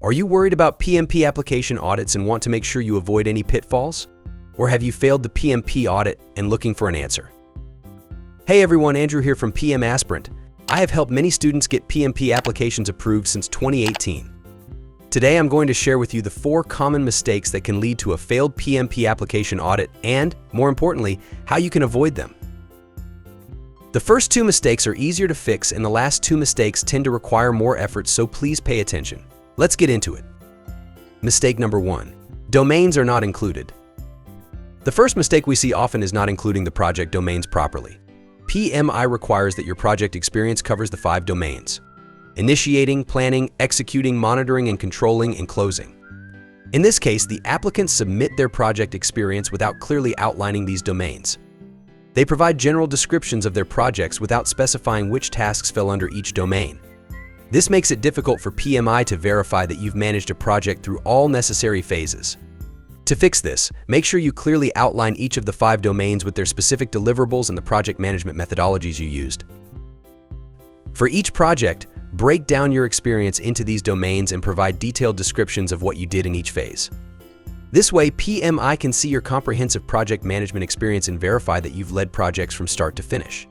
Are you worried about PMP application audits and want to make sure you avoid any pitfalls? Or have you failed the PMP audit and looking for an answer? Hey everyone, Andrew here from PMAspirant. I have helped many students get PMP applications approved since 2018. Today I'm going to share with you the 4 common mistakes that can lead to a failed PMP application audit and, more importantly, how you can avoid them. The first 2 mistakes are easier to fix and the last 2 mistakes tend to require more effort, so please pay attention. Let's get into it. Mistake number 1. Domains are not included. The first mistake we see often is not including the project domains properly. PMI requires that your project experience covers the 5 domains: initiating, planning, executing, monitoring, and controlling, and closing. In this case, the applicants submit their project experience without clearly outlining these domains. They provide general descriptions of their projects without specifying which tasks fell under each domain. This makes it difficult for PMI to verify that you've managed a project through all necessary phases. To fix this, make sure you clearly outline each of the 5 domains with their specific deliverables and the project management methodologies you used. For each project, break down your experience into these domains and provide detailed descriptions of what you did in each phase. This way, PMI can see your comprehensive project management experience and verify that you've led projects from start to finish.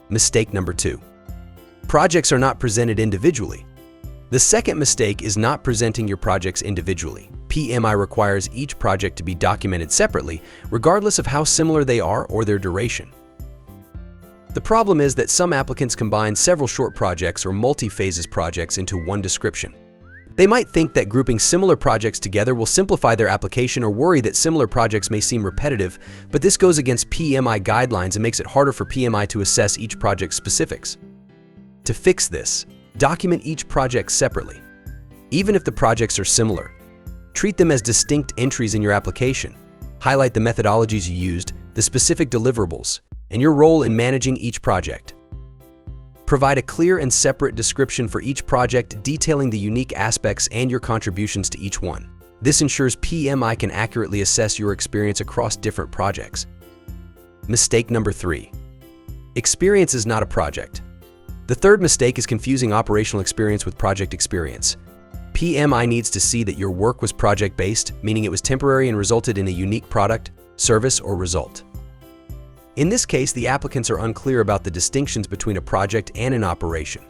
Mistake number 2. Projects are not presented individually. The second mistake is not presenting your projects individually. PMI requires each project to be documented separately, regardless of how similar they are or their duration. The problem is that some applicants combine several short projects or multi-phases projects into one description. They might think that grouping similar projects together will simplify their application or worry that similar projects may seem repetitive, but this goes against PMI guidelines and makes it harder for PMI to assess each project's specifics. To fix this, document each project separately. Even if the projects are similar, treat them as distinct entries in your application. Highlight the methodologies you used, the specific deliverables, and your role in managing each project. Provide a clear and separate description for each project detailing the unique aspects and your contributions to each one. This ensures PMI can accurately assess your experience across different projects. Mistake number 3. Experience is not a project. The third mistake is confusing operational experience with project experience. PMI needs to see that your work was project-based, meaning it was temporary and resulted in a unique product, service, or result. In this case, the applicants are unclear about the distinctions between a project and an operation.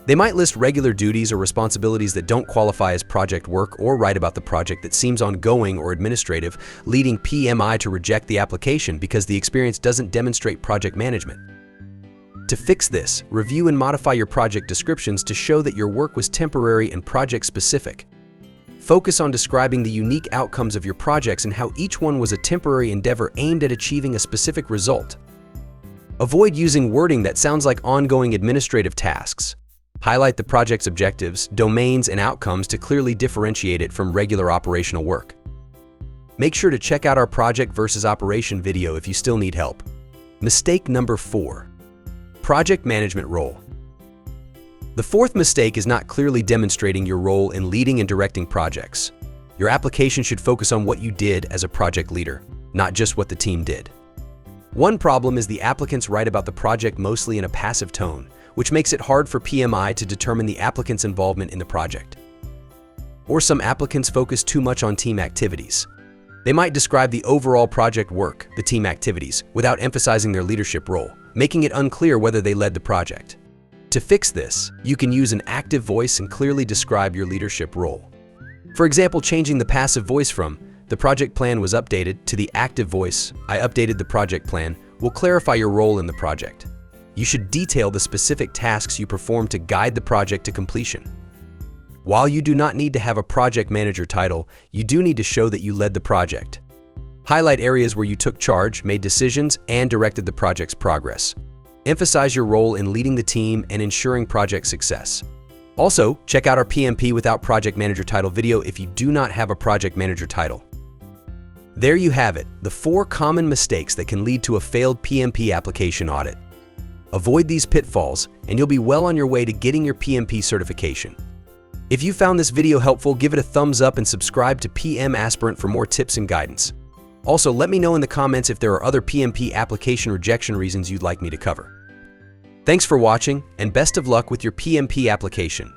They might list regular duties or responsibilities that don't qualify as project work or write about the project that seems ongoing or administrative, leading PMI to reject the application because the experience doesn't demonstrate project management. To fix this, review and modify your project descriptions to show that your work was temporary and project-specific. Focus on describing the unique outcomes of your projects and how each one was a temporary endeavor aimed at achieving a specific result. Avoid using wording that sounds like ongoing administrative tasks. Highlight the project's objectives, domains, and outcomes to clearly differentiate it from regular operational work. Make sure to check out our project versus operation video if you still need help. Mistake number 4. Project management role. The fourth mistake is not clearly demonstrating your role in leading and directing projects. Your application should focus on what you did as a project leader, not just what the team did. One problem is the applicants write about the project mostly in a passive tone, which makes it hard for PMI to determine the applicant's involvement in the project. Or some applicants focus too much on team activities. They might describe the overall project work, the team activities, without emphasizing their leadership role, making it unclear whether they led the project. To fix this, you can use an active voice and clearly describe your leadership role. For example, changing the passive voice from "the project plan was updated" to the active voice "I updated the project plan" will clarify your role in the project. You should detail the specific tasks you performed to guide the project to completion. While you do not need to have a project manager title, you do need to show that you led the project. Highlight areas where you took charge, made decisions, and directed the project's progress. Emphasize your role in leading the team and ensuring project success. Also, check out our PMP without project manager title video if you do not have a project manager title. There you have it, the 4 common mistakes that can lead to a failed PMP application audit. Avoid these pitfalls, and you'll be well on your way to getting your PMP certification. If you found this video helpful, give it a thumbs up and subscribe to PMAspirant for more tips and guidance. Also, let me know in the comments if there are other PMP application rejection reasons you'd like me to cover. Thanks for watching, and best of luck with your PMP application.